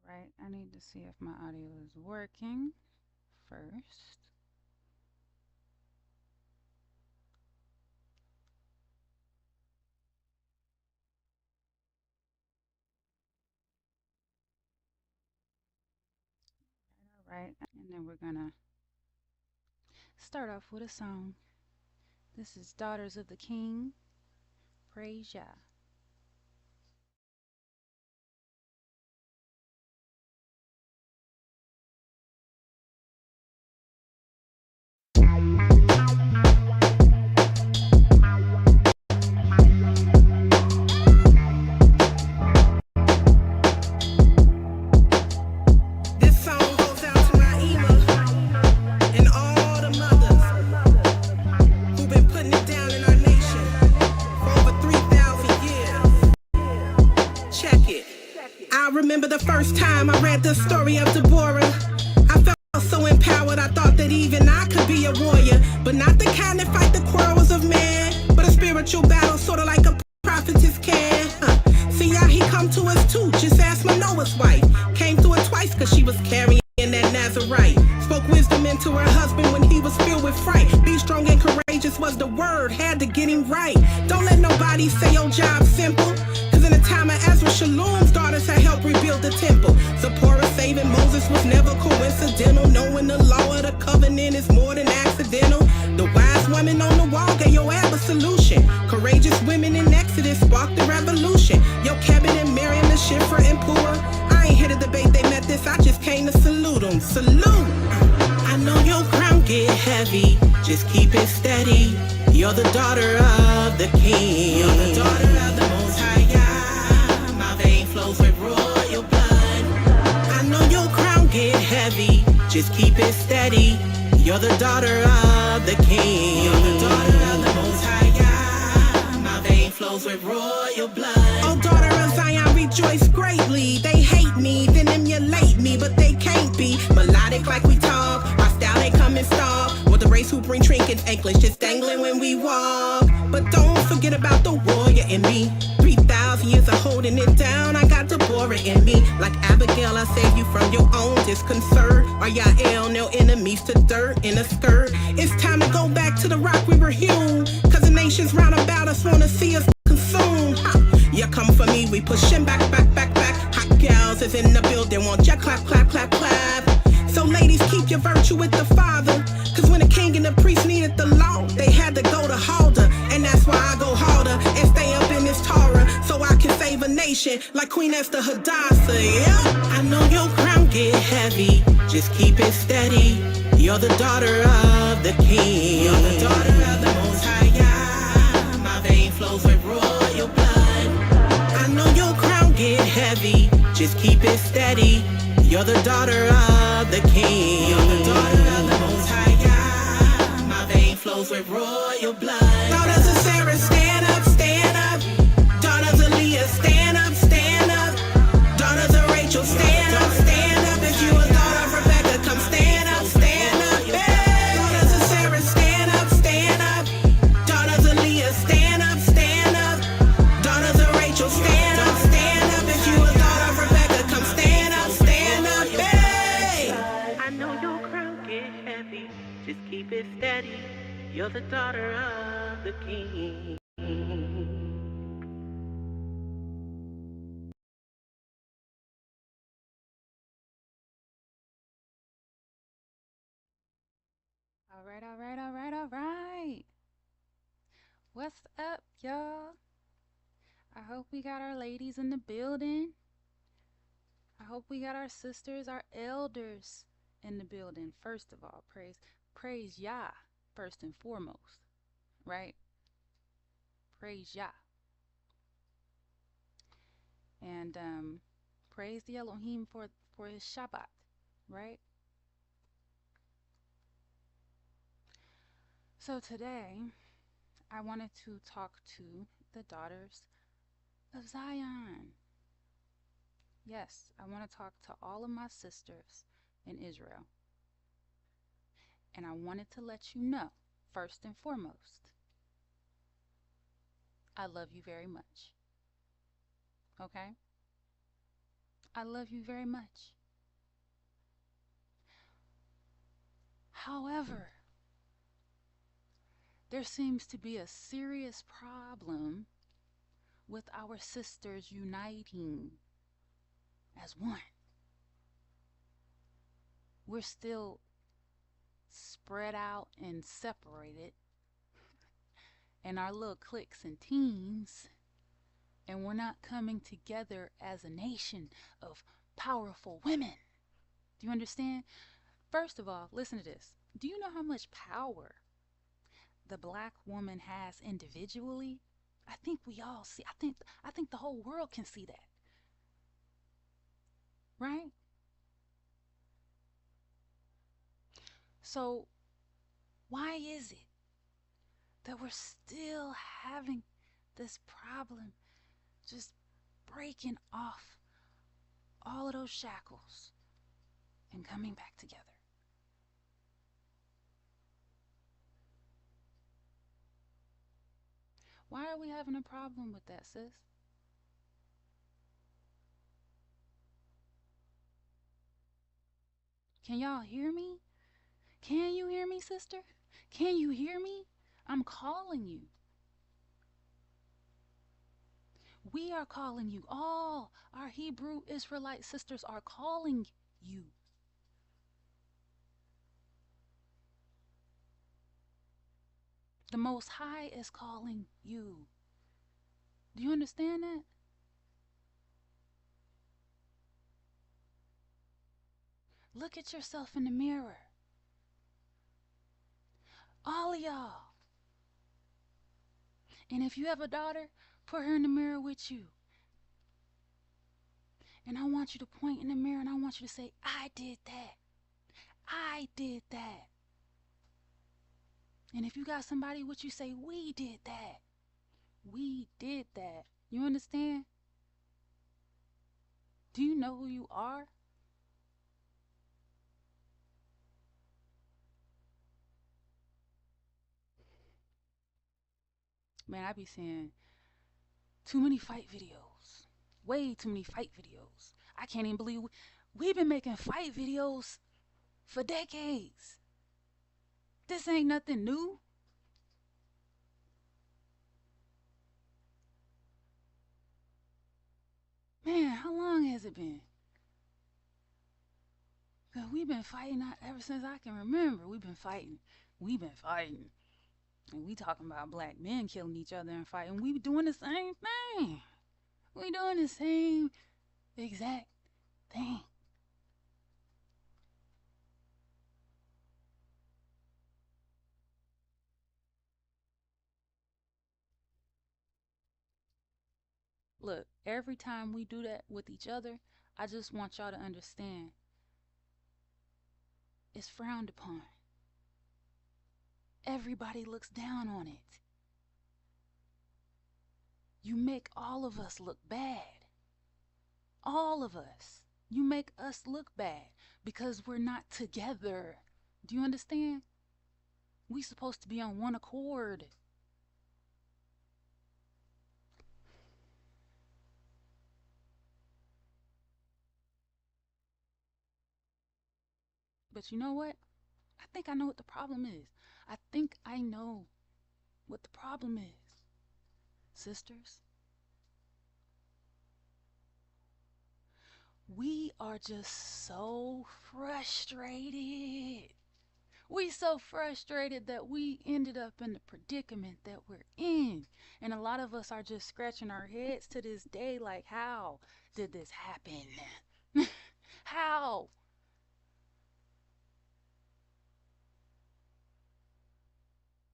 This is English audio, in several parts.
Right, I need to see if my audio is working first. All right, and then we're gonna start off with a song. This is Daughters of the King, Praise Yah. This song goes out to Naima and all the mothers who've been putting it down in our nation for over 3,000 years. Check it. I remember the first time I read the story of Deborah. I felt so empowered, I thought that even I could be a warrior. But not the kind that fight the quarrels of man, but a spiritual battle, sorta like a prophetess can. See how he come to us too, just ask Manoah's wife. Came through it twice cause she was carrying that Nazarite. Spoke wisdom into her husband when he was filled with fright. Be strong and courageous was the word, had to get him right. Don't let nobody say your job's simple, cause in the time of Ezra, Shalom's daughters had helped rebuild the temple. Zipporah saving Moses was never coincidental. Knowing the law of the covenant is more than accidental. The wise woman on the wall gave Joab a solution. Courageous women in Exodus sparked the revolution. Your cabinet, Miriam, the Shifra, and Purah. I ain't here to debate they met this, I just came to salute them. Salute! I know your crown get heavy, just keep it steady. You're the daughter of the king. You're the daughter of the Most High Yah. My vein flows with royal blood. I know your crown get heavy, just keep it steady. You're the daughter of the king. You're the daughter of the Most High Yah. My vein flows with royal blood. Oh, daughter of Zion, rejoice greatly. They hate me, then emulate me, but they can't be melodic like we talk. Our style ain't come in stock. With the race who bring trinkets, anklets just dangling when we walk. But don't forget about the warrior in me. 3,000 years of holding it down, I got Deborah in me. Like Abigail, I save you from your own disconcert. Or YAH, no enemies to dirt in a skirt. It's time to go back to the rock we were hewn, cause the nations round about us wanna see us consumed. You come for me, we pushing back, back, back, back. Hot gals is in the building, want ya clap, clap, clap, clap. So ladies, keep your virtue with the Father, cause when the king and the priest needed the law, they had to go to Halder. And that's why I go harder and stay up in this Torah, so I can save a nation like Queen Esther Hadassah. Yeah, I know your crown get heavy, just keep it steady. You're the daughter of the king. You're the daughter of the Most High Yah. My vein flows with royal blood. I know your crown get heavy, just keep it steady. You're the daughter of the king. You're the daughter of the Most High Yah. My vein flows with royal blood. Daughters of Sarah, stand up, stand up. Daughters of Leah, stand up, stand up. Daughters of Rachel, stand up, stand up. If you a daughter of Rebecca, come stand up, stand up. Hey. Daughters of Sarah, stand up, stand up. Daughters of Leah, stand up, stand up. Daughters of Rachel, stand up, stand up. If you a daughter of Rebecca, come stand up, stand up. Hey. I know your crown get heavy, just keep it steady. You're the daughter of the king. All right, all right, all right, all right. What's up, y'all? I hope we got our ladies in the building. I hope we got our sisters, our elders in the building. First of all, praise Yah first and foremost, right? Praise Yah. And praise the Elohim for his Shabbat, right? So today I wanted to talk to the daughters of Zion. Yes, I want to talk to all of my sisters in Israel. And I wanted to let you know, first and foremost, I love you very much. Okay? I love you very much. However, there seems to be a serious problem with our sisters uniting as one. We're still spread out and separated in our little cliques and teams, and we're not coming together as a nation of powerful women. Do you understand? First of all, listen to this. Do you know how much power the black woman has individually? I think we all see. I think the whole world can see that, right? So, why is it that we're still having this problem just breaking off all of those shackles and coming back together? Why are we having a problem with that, sis? Can y'all hear me? Can you hear me, sister? Can you hear me? I'm calling you. We are calling you. All our Hebrew Israelite sisters are calling you. The Most High is calling you. Do you understand that? Look at yourself in the mirror. All of y'all. And if you have a daughter, put her in the mirror with you. And I want you to point in the mirror and I want you to say, I did that. I did that. And if you got somebody with you, say, we did that. We did that. You understand? Do you know who you are? Man, I be seeing too many fight videos. Way too many fight videos. I can't even believe we've been making fight videos for decades. This ain't nothing new. Man, how long has it been? Cause we've been fighting ever since I can remember. We've been fighting. We've been fighting. And we talking about black men killing each other and fighting. We doing the same thing. We doing the same exact thing. Look, every time we do that with each other, I just want y'all to understand it's frowned upon. Everybody looks down on it. You make all of us look bad. All of us. You make us look bad because we're not together. Do you understand? We supposed to be on one accord. But you know what? I think I know what the problem is. I think I know what the problem is. Sisters, we are just so frustrated. We so frustrated that we ended up in the predicament that we're in. And a lot of us are just scratching our heads to this day like, how did this happen? How?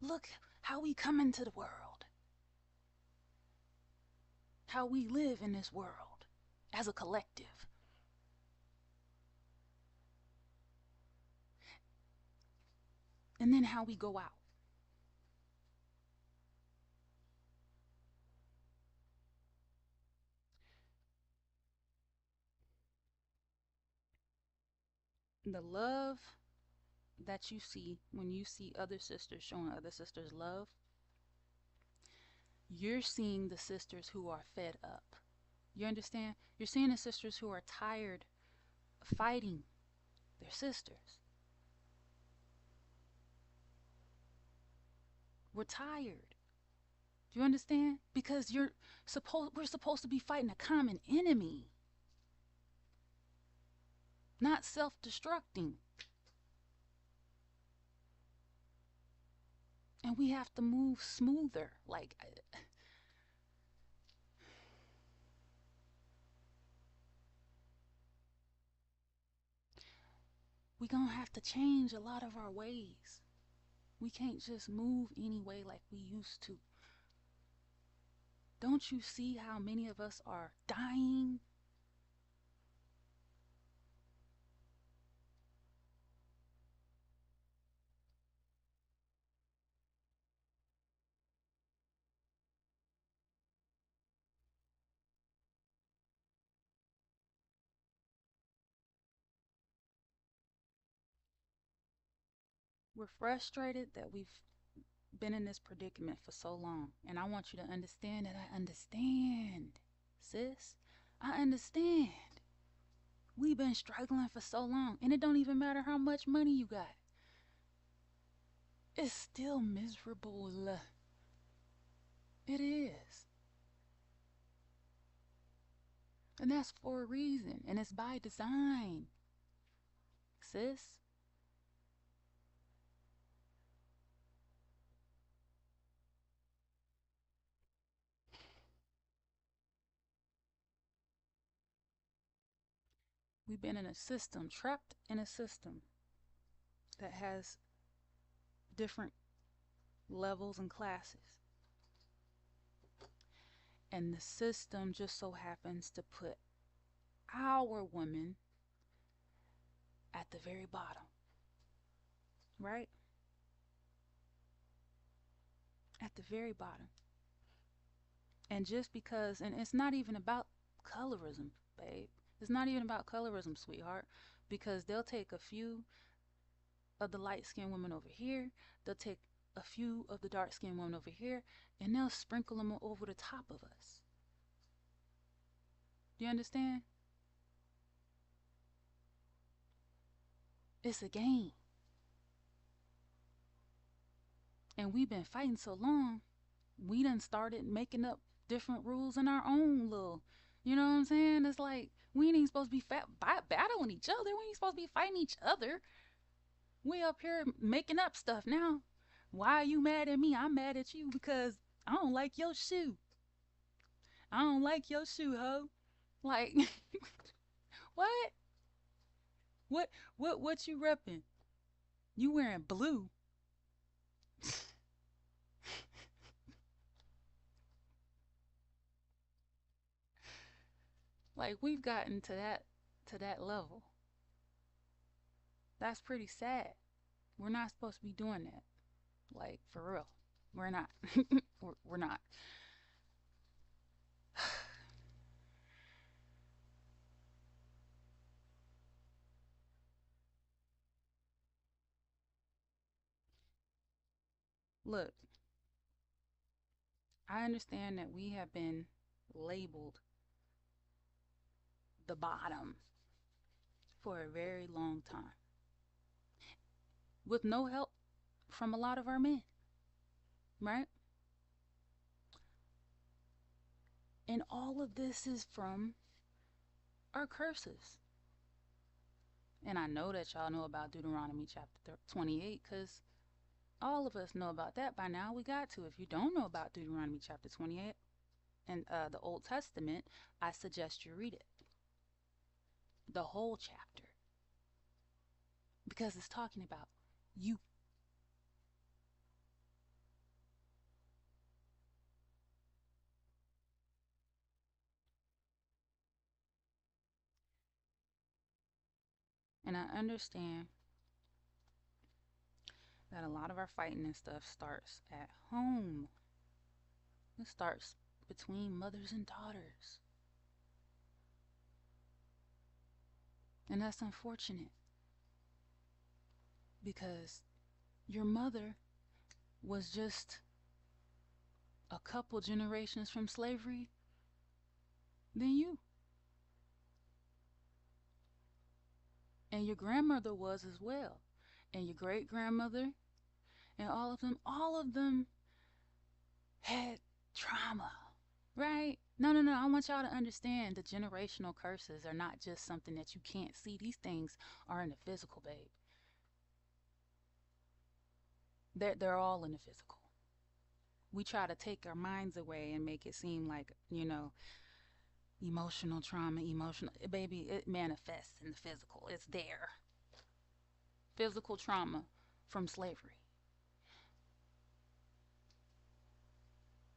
Look how we come into the world. How we live in this world as a collective. And then how we go out. The love that you see when you see other sisters showing other sisters love, you're seeing the sisters who are fed up. You understand? You're seeing the sisters who are tired of fighting their sisters. We're tired. Do you understand? Because we're supposed to be fighting a common enemy, not self-destructing. And we have to move smoother. Like we gonna have to change a lot of our ways. We can't just move anyway like we used to. Don't you see how many of us are dying? We're frustrated that we've been in this predicament for so long. And I want you to understand that I understand, sis. I understand. We've been struggling for so long, and it don't even matter how much money you got. It's still miserable. It is. And that's for a reason, and it's by design, sis. We've been in a system, trapped in a system that has different levels and classes. And the system just so happens to put our women at the very bottom, right? At the very bottom. And just because, and it's not even about colorism, babe. It's not even about colorism, sweetheart, because they'll take a few of the light skinned women over here, they'll take a few of the dark skinned women over here, and they'll sprinkle them over the top of us. Do you understand? It's a game. And we've been fighting so long, we done started making up different rules in our own little, you know what I'm saying? It's like we ain't even supposed to be battling each other. We ain't supposed to be fighting each other. We up here making up stuff now. Why are you mad at me? I'm mad at you because I don't like your shoe. I don't like your shoe, ho. Like, what? What? What you repping? You wearing blue? Like we've gotten to that level. That's pretty sad. We're not supposed to be doing that. Like for real. We're not. we're not. Look, I understand that we have been labeled the bottom for a very long time with no help from a lot of our men, right? And all of this is from our curses. And I know that y'all know about Deuteronomy chapter 28 because all of us know about that by now. We got to. If you don't know about Deuteronomy chapter 28 and the Old Testament, I suggest you read it, the whole chapter, because it's talking about you. And I understand that a lot of our fighting and stuff starts at home. It starts between mothers and daughters. And that's unfortunate because your mother was just a couple generations from slavery than you. And your grandmother was as well. And your great grandmother, and all of them had trauma, right? No, no, no. I want y'all to understand the generational curses are not just something that you can't see. These things are in the physical, babe. They're all in the physical. We try to take our minds away and make it seem like, emotional trauma, emotional. Baby, it manifests in the physical. It's there. Physical trauma from slavery.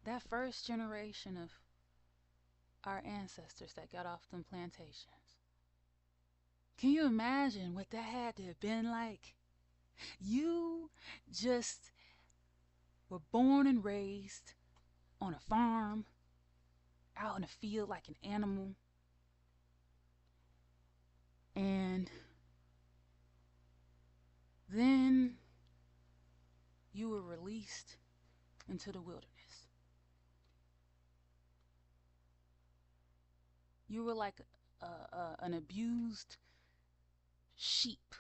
That first generation of our ancestors that got off them plantations. Can you imagine what that had to have been like? You just were born and raised on a farm, out in a field like an animal, and then you were released into the wilderness. You were like an abused sheep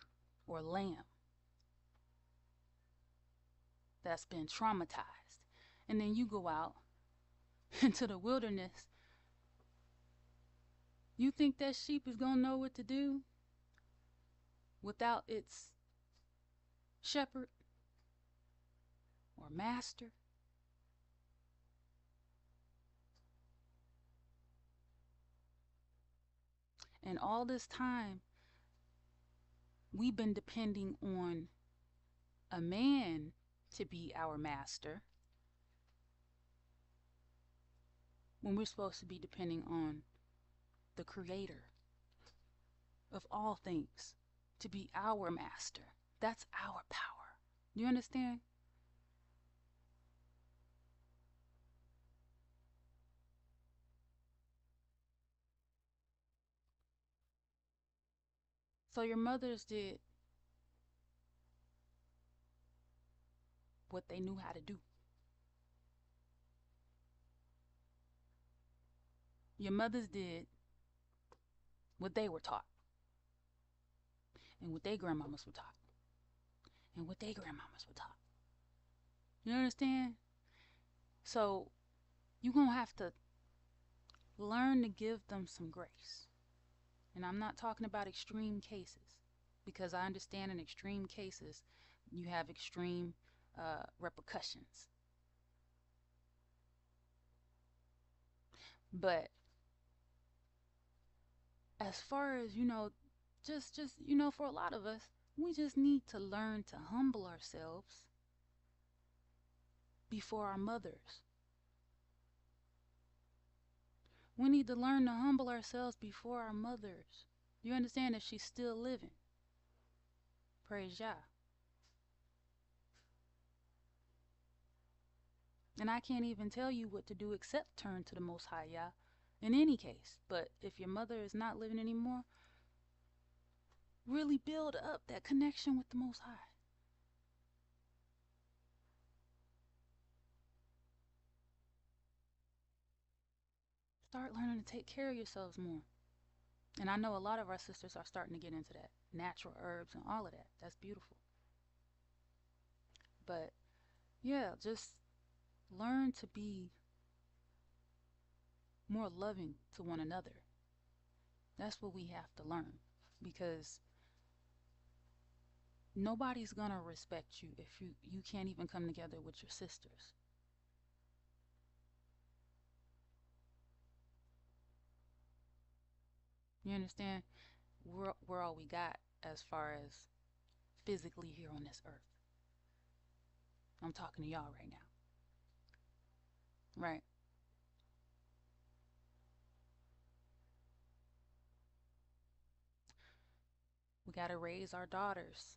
or lamb that's been traumatized. And then you go out into the wilderness. You think that sheep is going to know what to do without its shepherd or master? And all this time, we've been depending on a man to be our master when we're supposed to be depending on the creator of all things to be our master. That's our power. Do you understand? So your mothers did what they knew how to do. Your mothers did what they were taught and what their grandmamas were taught and what their grandmamas were taught. You understand? So you're going to have to learn to give them some grace. And I'm not talking about extreme cases because I understand in extreme cases you have extreme repercussions. But as far as, just for a lot of us, we just need to learn to humble ourselves before our mothers. We need to learn to humble ourselves before our mothers. You understand if she's still living? Praise YAH. And I can't even tell you what to do except turn to the Most High YAH in any case. But if your mother is not living anymore, really build up that connection with the Most High. Start learning to take care of yourselves more. And I know a lot of our sisters are starting to get into that. Natural herbs and all of that. That's beautiful. But yeah, just learn to be more loving to one another. That's what we have to learn. Because nobody's gonna respect you if you can't even come together with your sisters. You understand? We're all we got as far as physically here on this earth. I'm talking to y'all right now. Right? We gotta raise our daughters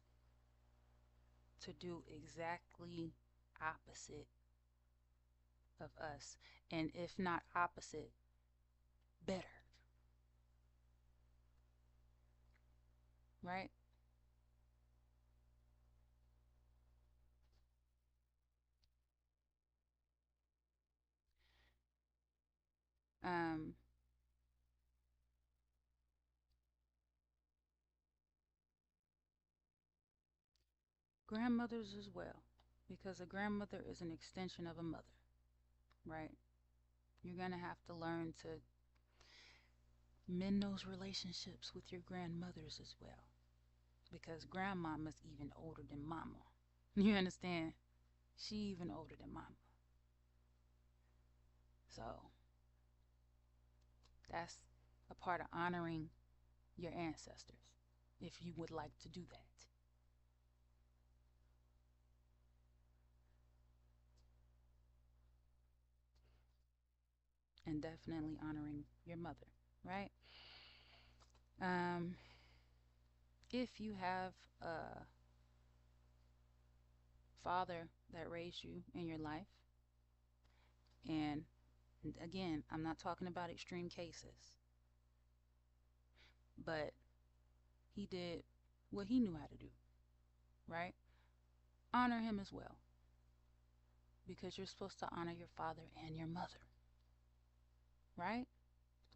to do exactly opposite of us. And if not opposite, better. Right? Um, grandmothers as well, because a grandmother is an extension of a mother, right? You're going to have to learn to mend those relationships with your grandmothers as well, because grandmama's even older than mama. You understand? She even older than mama. So that's a part of honoring your ancestors, if you would like to do that. And definitely honoring your mother, right? Um, if you have a father that raised you in your life, and again, I'm not talking about extreme cases, but he did what he knew how to do, right? Honor him as well, because you're supposed to honor your father and your mother, right?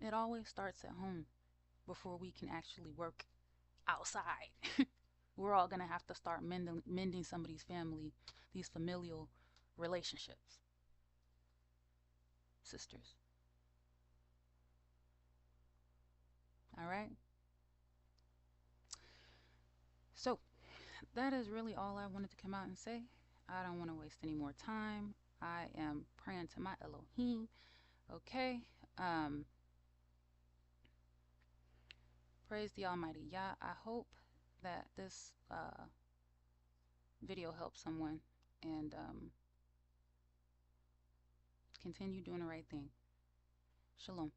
It always starts at home before we can actually work outside. We're all gonna have to start mending some of these familial relationships, sisters. All right. So that is really all I wanted to come out and say. I don't want to waste any more time. I am praying to my Elohim. Okay. Um, praise the Almighty Yah. I hope that this video helps someone, and continue doing the right thing. Shalom.